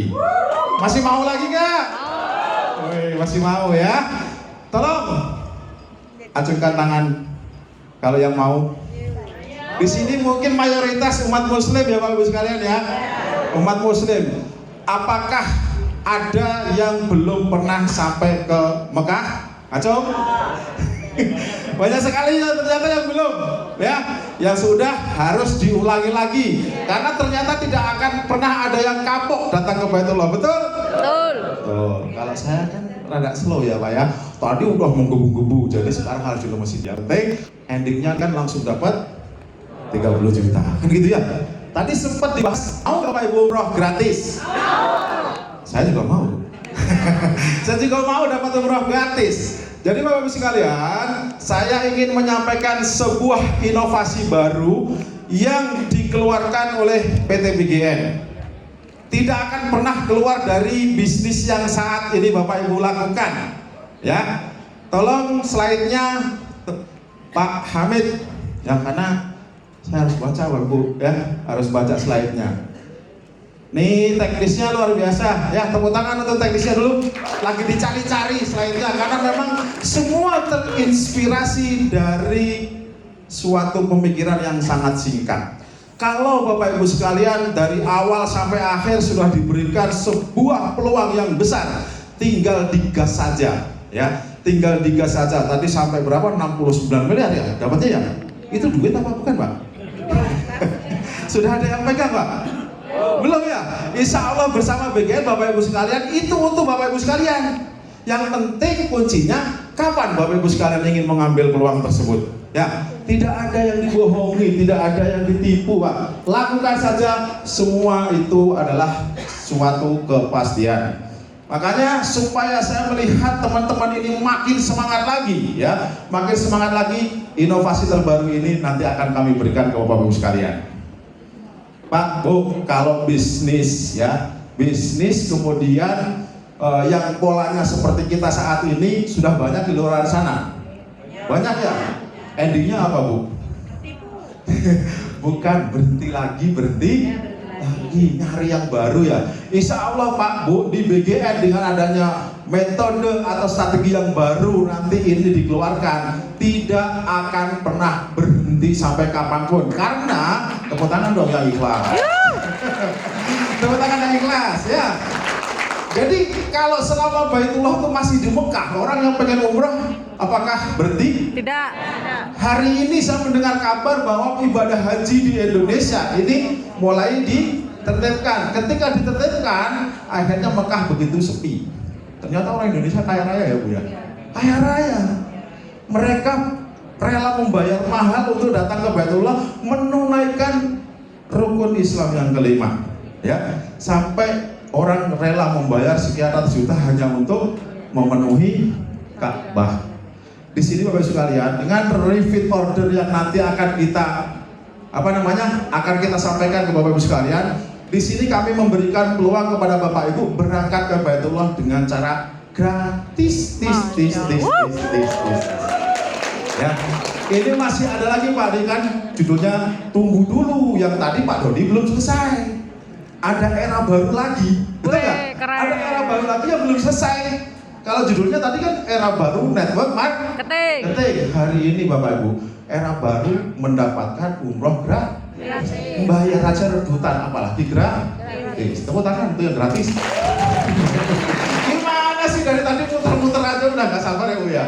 lagi. Masih mau lagi nggak? Woi, masih mau ya? Tolong acungkan tangan kalau yang mau. Di sini mungkin mayoritas umat muslim ya Bapak Ibu sekalian ya. Umat muslim. Apakah ada yang belum pernah sampai ke Mekah? Acung? Banyak sekali ya ternyata yang belum ya. Yang sudah harus diulangi lagi. Karena ternyata tidak akan pernah ada yang kapok datang ke Baitullah. Betul? Betul. Betul. Kalau saya kan rada slow ya Pak ya. Tadi udah menggebu-gebu, jadi sekarang harus juga masih penting. Endingnya kan langsung dapat 30 juta. Kan gitu ya. Tadi sempat dibahas, mau nggak Pak Ibu umroh gratis? Saya juga mau. Saya juga mau dapat umroh gratis. Jadi Bapak Ibu sekalian, saya ingin menyampaikan sebuah inovasi baru yang dikeluarkan oleh PT BGN. Tidak akan pernah keluar dari bisnis yang saat ini Bapak Ibu lakukan. Ya, tolong slide-nya Pak Hamid. Ya, karena saya harus baca Bapak Ibu ya, harus baca slide-nya. Nih teknisnya luar biasa ya, tepuk tangan untuk teknisnya dulu. Lagi dicari-cari slide-nya karena memang semua terinspirasi dari suatu pemikiran yang sangat singkat. Kalau Bapak Ibu sekalian dari awal sampai akhir sudah diberikan sebuah peluang yang besar, tinggal digas saja ya, tinggal digas saja. Tadi sampai berapa? 69 miliar ya dapatnya ya? Itu duit apa bukan Pak? Sudah ada yang pegang Pak? Belum ya? Insya Allah bersama BGN Bapak Ibu sekalian, itu untuk Bapak Ibu sekalian. Yang penting kuncinya kapan Bapak Ibu sekalian ingin mengambil peluang tersebut. Ya, tidak ada yang dibohongi, tidak ada yang ditipu Pak. Lakukan saja, semua itu adalah suatu kepastian. Makanya supaya saya melihat teman-teman ini makin semangat lagi ya, makin semangat lagi, inovasi terbaru ini nanti akan kami berikan ke Bapak Ibu sekalian. Pak, Bu, kalau bisnis ya, bisnis kemudian yang polanya seperti kita saat ini sudah banyak di luar sana. Banyak ya? Endingnya apa Bu? Bukan berhenti lagi, nyari yang baru ya. Insya Allah Pak, Bu, di BGN dengan adanya metode atau strategi yang baru nanti ini dikeluarkan, tidak akan pernah berhenti sampai kapanpun. Karena tepuk tangan dong yang ikhlas. Tepuk tangan yang ikhlas ya. Jadi kalau selama Baitullah itu masih di Mekah, orang yang pengen umrah apakah berhenti? Tidak. Hari ini saya mendengar kabar bahwa ibadah haji di Indonesia ini mulai ditertibkan. Ketika ditertibkan, akhirnya Mekah begitu sepi. Ternyata orang Indonesia kaya raya ya Bu ya. Kaya raya. Mereka rela membayar mahal untuk datang ke Baitullah, menunaikan rukun Islam yang kelima. Ya, sampai orang rela membayar sekian ratus juta hanya untuk memenuhi Ka'bah. Di sini Bapak Ibu sekalian, dengan refit order yang nanti akan kita akan kita sampaikan ke Bapak Ibu sekalian, di sini kami memberikan peluang kepada Bapak Ibu berangkat ke Baitullah dengan cara gratis. Ya, ini masih ada lagi Pak, ini kan judulnya tunggu dulu, yang tadi Pak Dodi belum selesai. Ada era baru lagi, betul nggak? Ada era baru lagi yang belum selesai. Kalau judulnya tadi kan era baru network marketing. Hari ini Bapak Ibu, era baru mendapatkan umroh gratis. Bayar aja rebutan, apalagi gratis. Tepuk tangan itu yang gratis. Gimana sih dari tadi muter-muter aja udah nggak sabar ya Bu ya?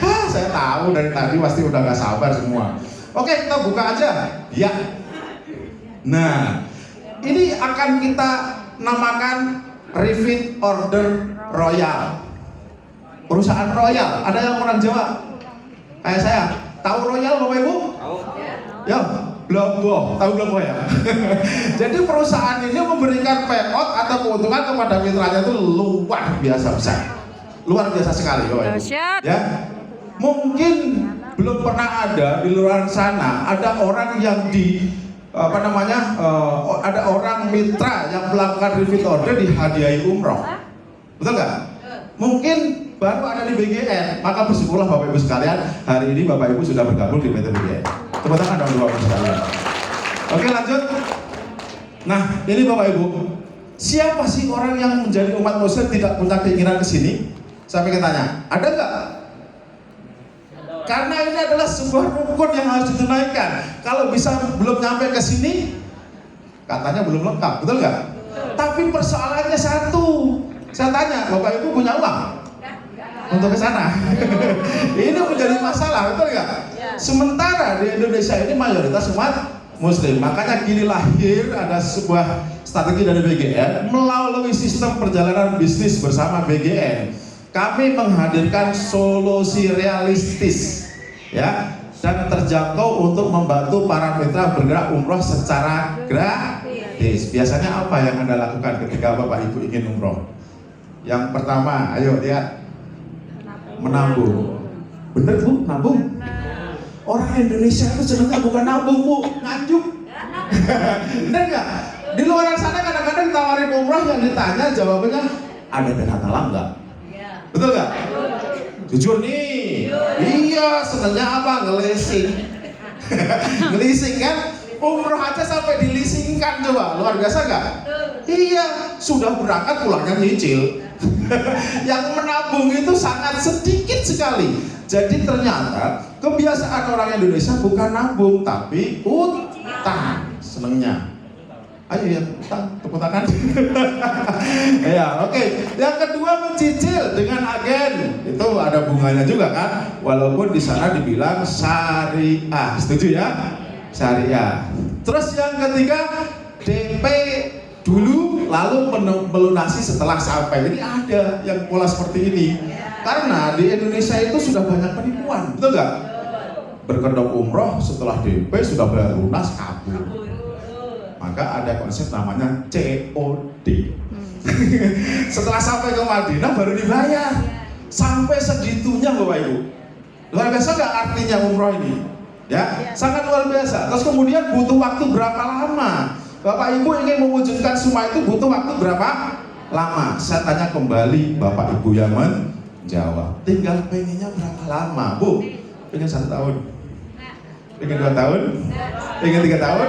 Hah, saya tahu dari tadi pasti udah nggak sabar semua. Oke, kita buka aja. Ya. Nah, ini akan kita namakan Refit Order Royal. Perusahaan Royal. Ada yang orang Jawa? Kayak saya. Tahu Royal Bapak Ibu? Tahu. Ya, belum ya. Jadi perusahaan ini memberikan payout atau keuntungan kepada mitranya itu luar biasa besar. Luar biasa sekali Bapak Ibu. Ya. Mungkin belum pernah ada di luar sana ada orang yang ada orang mitra yang melakukan refit order dihadiahi umroh. Betul nggak? Mungkin baru ada di BGN, maka bersyukurlah Bapak Ibu sekalian, hari ini Bapak Ibu sudah bergabung di PT BGN. Tepuk tangan dong Bapak Ibu sekalian. Oke, lanjut. Nah, ini Bapak Ibu, Siapa sih orang yang menjadi umat muslim tidak punya keinginan ke sini? Saya pengen tanya, ada nggak? Karena ini adalah sebuah rukun yang harus ditunaikan. Kalau bisa belum nyampe ke sini, katanya belum lengkap, betul nggak? Tapi persoalannya satu, saya tanya, Bapak Ibu punya uang untuk ke sana? Ini menjadi masalah, betul nggak? Sementara di Indonesia ini mayoritas umat Muslim, makanya kini lahir ada sebuah strategi dari BGN melalui sistem perjalanan bisnis bersama BGN. Kami menghadirkan solusi realistis, ya, dan terjangkau untuk membantu para mitra bergerak umroh secara gratis. Biasanya apa yang Anda lakukan ketika Bapak Ibu ingin umroh? Yang pertama, ayo lihat, menabung. Bener Bu, nabung? Orang Indonesia itu senangnya bukan nabung Bu, nganjuk. Bener nggak? Di luar sana kadang-kadang tawarin umroh yang ditanya jawabannya ada dana talang nggak? Betul nggak? Jujur nih, iya senangnya apa? Ngelising. Ngelising kan? Umroh aja sampai dilisingkan, coba luar biasa nggak? Iya, sudah berangkat pulangnya nyicil. Yang menabung itu sangat sedikit sekali. Jadi ternyata kebiasaan orang Indonesia bukan nabung tapi utang, senengnya. Ayo ya, utang, tepuk tangan. Ya, oke. Yang kedua mencicil dengan agen. Itu ada bunganya juga kan? Walaupun di sana dibilang syariah. Setuju ya? Syariah. Terus yang ketiga DP dulu lalu melunasi setelah sampai. Ini ada yang pola seperti ini. Karena di Indonesia itu sudah banyak penipuan, betul nggak? Berkedok umroh setelah DP sudah bayar lunas kabur. Maka ada konsep namanya COD. Setelah sampai ke Madinah baru dibayar. Sampai segitunya Bapak Ibu. Luar biasa nggak artinya umroh ini? Ya, sangat luar biasa. Terus kemudian butuh waktu berapa lama? Bapak Ibu ingin mewujudkan semua itu butuh waktu berapa lama? Saya tanya kembali Bapak Ibu yang menjawab. Tinggal pengennya berapa lama, Bu? Pengen 1 tahun? Pengen 2 tahun? Pengen 3 tahun?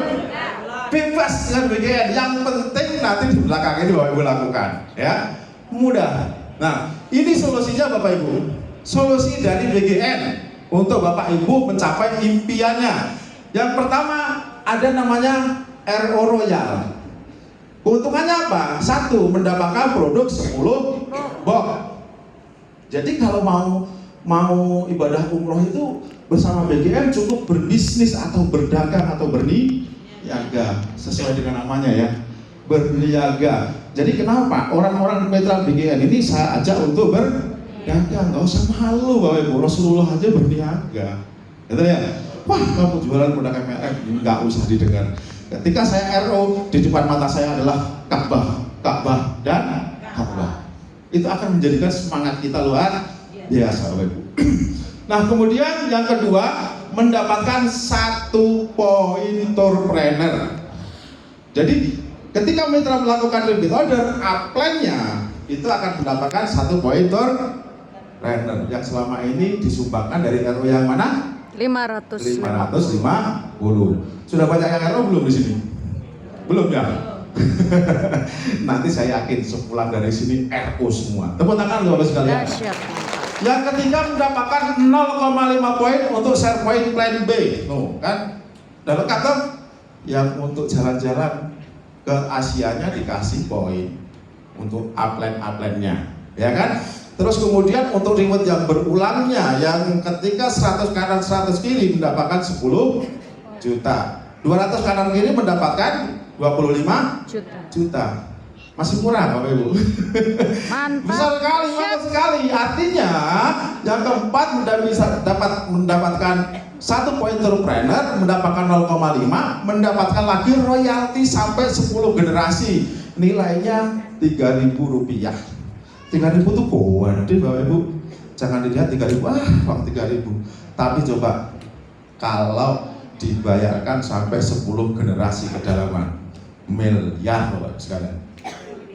Bebas dengan BGN. Yang penting nanti di belakang ini Bapak Ibu lakukan, ya. Mudah. Nah, ini solusinya Bapak Ibu. Solusi dari BGN untuk Bapak Ibu mencapai impiannya. Yang pertama ada namanya RO Royal. Keuntungannya apa? 1, mendapatkan produk 10 box. Jadi kalau mau ibadah umroh itu bersama BGN cukup berbisnis atau berdagang atau berniaga sesuai dengan namanya ya, berniaga. Jadi kenapa orang-orang mitra BGN ini saya ajak untuk berdagang, nggak usah malu Bapak Ibu, Rasulullah aja berniaga, gitu ya. Wah kamu jualan produk MLM, nggak usah didengar. Ketika saya RO, di depan mata saya adalah Ka'bah dan Ka'bah. Itu akan menjadikan semangat kita luar biasa Bapak Ibu. Nah kemudian yang kedua mendapatkan 1 pointerpreneur. Jadi ketika mitra melakukan repeat order, upline-nya itu akan mendapatkan 1 pointerpreneur yang selama ini disumbangkan dari RO yang mana? 550. Sudah banyak yang RO belum di sini? Belum ya? Nanti saya yakin sepulang dari sini RO semua. Tepuk tangan Bapak sekalian. Yang ketiga mendapatkan 0,5 poin untuk share point plan B. Tuh kan? Dan lengkap tuh. Yang untuk jalan-jalan ke Asianya dikasih poin untuk upline-nya, ya kan? Terus kemudian untuk reward yang berulangnya, yang ketika 100 kanan 100 kiri mendapatkan 10 juta, 200 kanan kiri mendapatkan 25 juta. Masih murah Bapak Ibu. Mantap. Besar sekali, mantap sekali. Artinya yang keempat mendapatkan 1 pointerpreneur, mendapatkan 0,5, mendapatkan lagi royalti sampai 10 generasi. Nilainya Rp3.000. 3.000 tuh gede Bapak Ibu. Jangan dilihat 3.000, uang 3.000. Tapi coba kalau dibayarkan sampai 10 generasi kedalaman, miliar Bapak sekalian.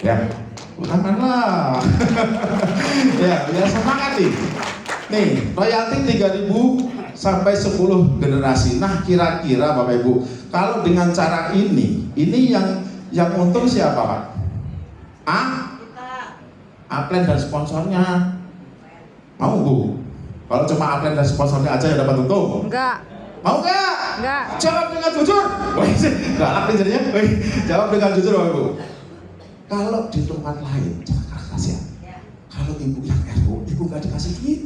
Ya, tanganlah. Ya, biar semangat nih. Nih, royalti 3.000 sampai 10 generasi. Nah, kira-kira Bapak Ibu, kalau dengan cara ini yang untung siapa Pak? upline dan sponsornya. Mau Bu? Kalau cuma upline dan sponsornya aja yang dapat untung? Enggak. Mau nggak? Enggak. Jawab dengan jujur. Wih, galak nih jadinya. Wih, jawab dengan jujur Bapak Ibu. Kalau di tempat lain, jangan kasihan. Kalau ibu yang RO, ibu nggak dikasih duit.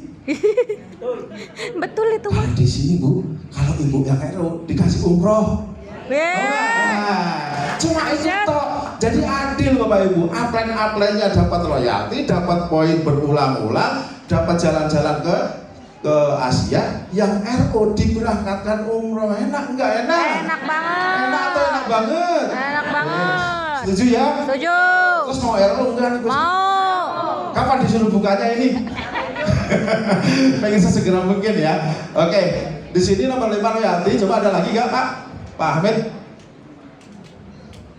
Betul itu mah. Di sini Bu, kalau ibu yang RO dikasih umroh. Nah, cuma itu toh. Jadi adil Bapak Ibu. Upline-nya dapat royalti, dapat poin berulang-ulang, dapat jalan-jalan ke Asia. Yang RO diberangkatkan umroh. Enak nggak enak? Enak banget. Enak atau enak banget? Enak banget. Setuju ya? Setuju. Terus mau RO enggak? Mau. Kapan disuruh bukanya ini? Pengen sesegera mungkin ya. Oke, di sini nomor 5 royalti. Coba ada lagi nggak Pak? Pak Ahmed?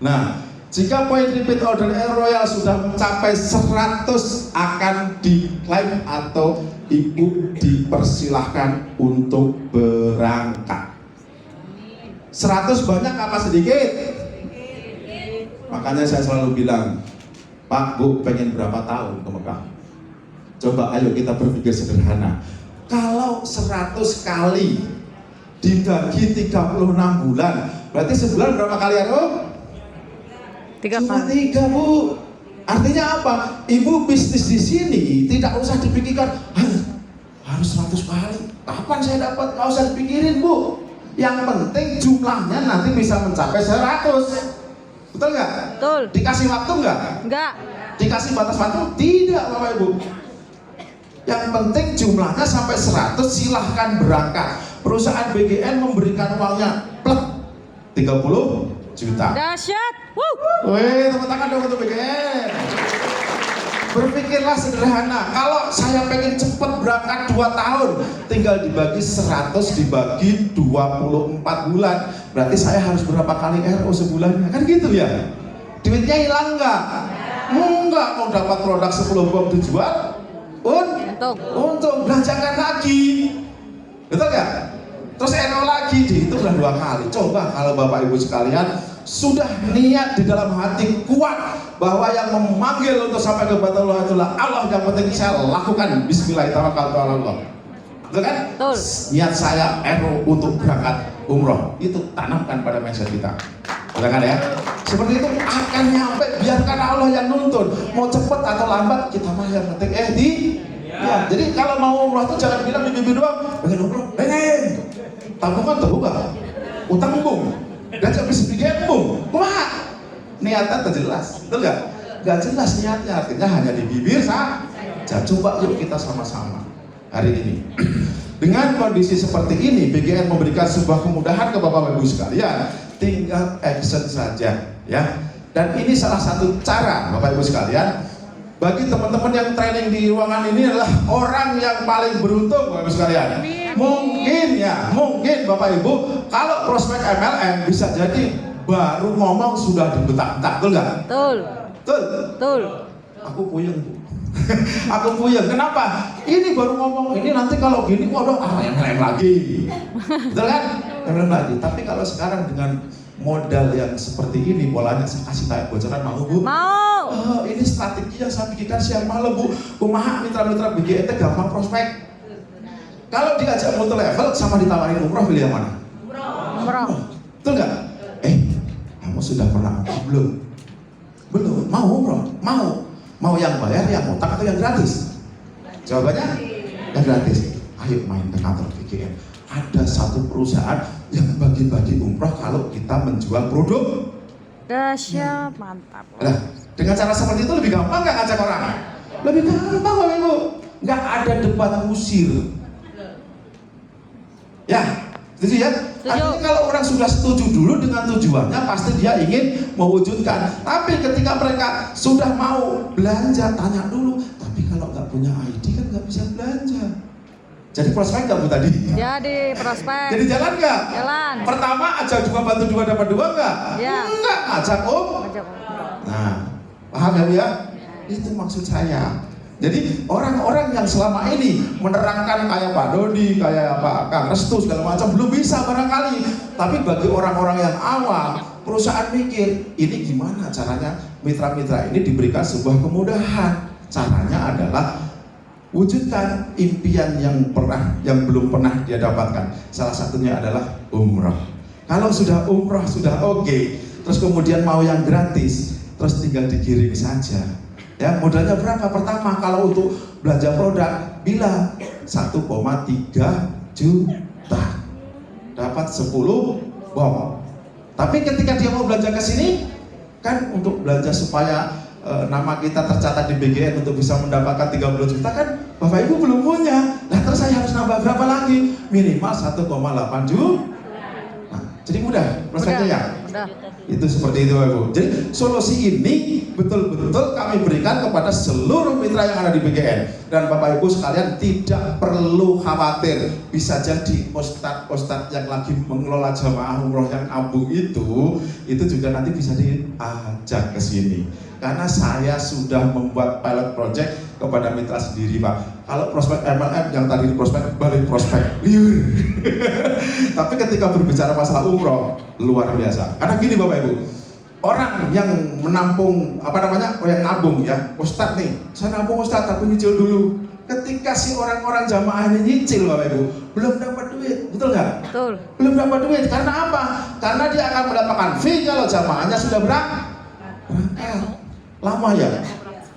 Nah, jika poin repeat order royal sudah mencapai 100 akan diklaim atau ibu dipersilahkan untuk berangkat. 100 banyak apa sedikit? Makanya saya selalu bilang, Pak, Bu, pengen berapa tahun ke Mekah? Coba ayo kita berpikir sederhana. Kalau 100 kali dibagi 36 bulan, berarti sebulan berapa kali RO? 3 Cuma kali. 3 Bu. Artinya apa? Ibu bisnis di sini tidak usah dipikirkan harus 100 kali. Kapan saya dapat? Nggak usah dipikirin Bu. Yang penting jumlahnya nanti bisa mencapai 100. Betul nggak? Betul. Dikasih waktu nggak? Enggak. Dikasih batas waktu? Tidak Bapak Ibu. Yang penting jumlahnya sampai 100, silahkan berangkat. Perusahaan BGN memberikan uangnya plek 30 juta. Dahsyat. Wih, tepuk tangan dong untuk BGN. Berpikirlah sederhana. Kalau saya pengen cepat berangkat 2 tahun, tinggal dibagi 100 dibagi 24 bulan. Berarti saya harus berapa kali RO sebulannya? Kan gitu ya? Duitnya hilang nggak? Enggak, mau dapat produk 10 bom dijual, untung belanjakan lagi. Betul nggak? Terus RO lagi, dihitunglah 2 kali. Coba kalau Bapak Ibu sekalian sudah niat di dalam hati kuat bahwa yang memanggil untuk sampai ke Baitullah itulah Allah, yang penting saya lakukan Bismillahirrahmanirrahim. Betul kan? Betul. Niat saya RO untuk berangkat umroh, itu tanamkan pada mindset kita. Betul kan ya? Seperti itu akan nyampe, biarkan Allah yang nuntun. Mau cepat atau lambat kita mah yang penting ya. Jadi kalau mau umroh itu jangan bilang di bibir doang, pengen umroh, pengen. Tabungan terbuka, utang bung, gajah bisa digembung, wah, niatnya terjelas, betul nggak? Nggak jelas niatnya, artinya hanya di bibir saja. Coba yuk kita sama-sama hari ini. Dengan kondisi seperti ini, BGN memberikan sebuah kemudahan ke Bapak Ibu sekalian, tinggal action saja, ya. Dan ini salah satu cara Bapak Ibu sekalian. Bagi teman-teman yang training di ruangan ini adalah orang yang paling beruntung Bapak Ibu sekalian. Mungkin Bapak Ibu kalau prospek MLM bisa jadi baru ngomong sudah dibentak-bentak, betul nggak? Betul. Betul. Aku puyeng Bu. Aku puyeng. Kenapa? Ini baru ngomong, ini nanti kalau gini, waduh, MLM lagi. Betul kan? MLM lagi. Tapi kalau sekarang dengan modal yang seperti ini, bolanya saya kasih tahu bocoran, mau Bu? Mau. Ini strategi yang saya pikirkan siang malam Bu. Kumaha mitra-mitra BGN itu gampang prospek. Kalau diajak multi level sama ditawarin umroh, pilih yang mana? Umroh. Betul nggak? Kamu sudah pernah umroh belum? Belum. Mau umroh? Mau yang bayar, yang otak atau yang gratis? Jawabannya yang gratis. Ayo main ke kantor BGN. Ada satu perusahaan yang bagi-bagi umroh kalau kita menjual produk. Dahsyat, mantap. Nah, dengan cara seperti itu lebih gampang nggak ngajak orang? Lebih gampang Bapak Ibu. Nggak ada debat usir. Ya, setuju ya? Artinya kalau orang sudah setuju dulu dengan tujuannya, pasti dia ingin mewujudkan. Tapi ketika mereka sudah mau belanja, tanya dulu. Tapi kalau nggak punya ID kan nggak bisa belanja. Jadi prospek nggak Bu tadi? Jadi prospek. Jadi jalan nggak? Jalan. Pertama ajak 2 bantu 2 dapat 2 nggak? Ya. Enggak, ajak Ajak. Nah, paham ya Bu ya? Itu maksud saya. Jadi orang-orang yang selama ini menerangkan kayak Pak Dodi, kayak Pak Kang Restu segala macam belum bisa barangkali. Tapi bagi orang-orang yang awam, perusahaan mikir ini gimana caranya mitra-mitra ini diberikan sebuah kemudahan. Caranya adalah wujudkan impian yang belum pernah dia dapatkan. Salah satunya adalah umroh. Kalau sudah umroh sudah oke, terus kemudian mau yang gratis, terus tinggal digiring saja. Ya, modalnya berapa? Pertama, kalau untuk belanja produk, bilang 1,3 juta, dapat 10 bom. Tapi ketika dia mau belanja ke sini, kan untuk belanja supaya nama kita tercatat di BGN untuk bisa mendapatkan 30 juta kan Bapak Ibu belum punya. Nah terus saya harus nambah berapa lagi? Minimal 1,8 juta. Nah, jadi mudah prospeknya ya? Udah. Itu seperti itu Bapak Ibu. Jadi solusi ini betul-betul kami berikan kepada seluruh mitra yang ada di BGN. Dan Bapak Ibu sekalian tidak perlu khawatir. Bisa jadi ustadz-ustadz yang lagi mengelola jamaah umroh yang abung itu juga nanti bisa diajak ke sini. Karena saya sudah membuat pilot project kepada mitra sendiri Pak. Kalau prospek MLM yang tadi di prospek, balik prospek liur. Tapi ketika berbicara masalah umroh, luar biasa. Karena gini Bapak Ibu, orang yang menampung, yang nabung ya, Ustadz nih, saya nabung Ustadz tapi nyicil dulu. Ketika si orang-orang jamaah ini nyicil Bapak Ibu, belum dapat duit, betul nggak? Betul. Belum dapat duit, karena apa? Karena dia akan mendapatkan fee kalau jamaahnya sudah berangkat. Lama ya,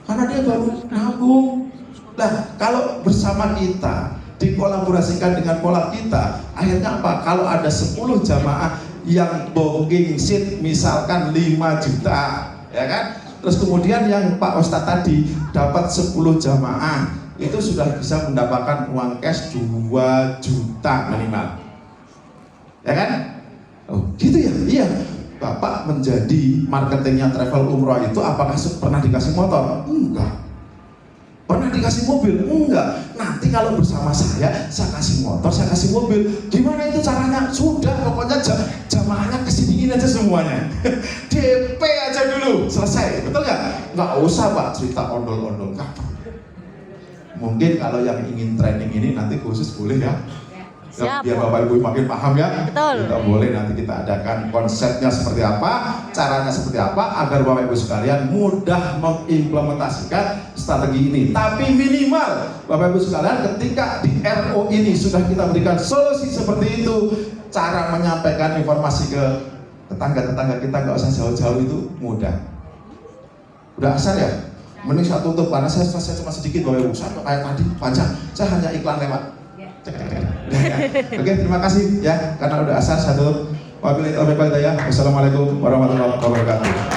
karena dia baru nabung. Nah, kalau bersama kita dikolaborasikan dengan pola kita, akhirnya apa? Kalau ada 10 jamaah yang booking seat misalkan 5 juta, ya kan? Terus kemudian yang Pak Ustadz tadi dapat 10 jamaah, itu sudah bisa mendapatkan uang cash 2 juta minimal, ya kan? Oh, gitu ya? Iya. Bapak menjadi marketingnya travel umroh itu apakah pernah dikasih motor? Enggak. Pernah dikasih mobil? Enggak. Nanti kalau bersama saya kasih motor, saya kasih mobil. Gimana itu caranya? Sudah, pokoknya jamaahnya kesiniin aja semuanya. DP aja dulu, selesai. Betul nggak? Nggak usah Pak cerita ondol-ondol. Mungkin kalau yang ingin training ini nanti khusus boleh ya. Siap. Biar Bapak Ibu makin paham ya. Betul. Kita boleh nanti kita adakan konsepnya seperti apa, caranya seperti apa, agar Bapak Ibu sekalian mudah mengimplementasikan strategi ini. Tapi minimal Bapak Ibu sekalian ketika di RO ini sudah kita berikan solusi seperti itu, cara menyampaikan informasi ke tetangga-tetangga kita nggak usah jauh-jauh itu mudah. Udah asal ya? Mending saya tutup karena saya cuma sedikit Bapak Ibu. Saya kayak tadi panjang, saya hanya iklan lewat. Oke, terima kasih ya karena udah asar satu. Wabillahi taufiq wal hidayah. Wassalamualaikum warahmatullahi wabarakatuh.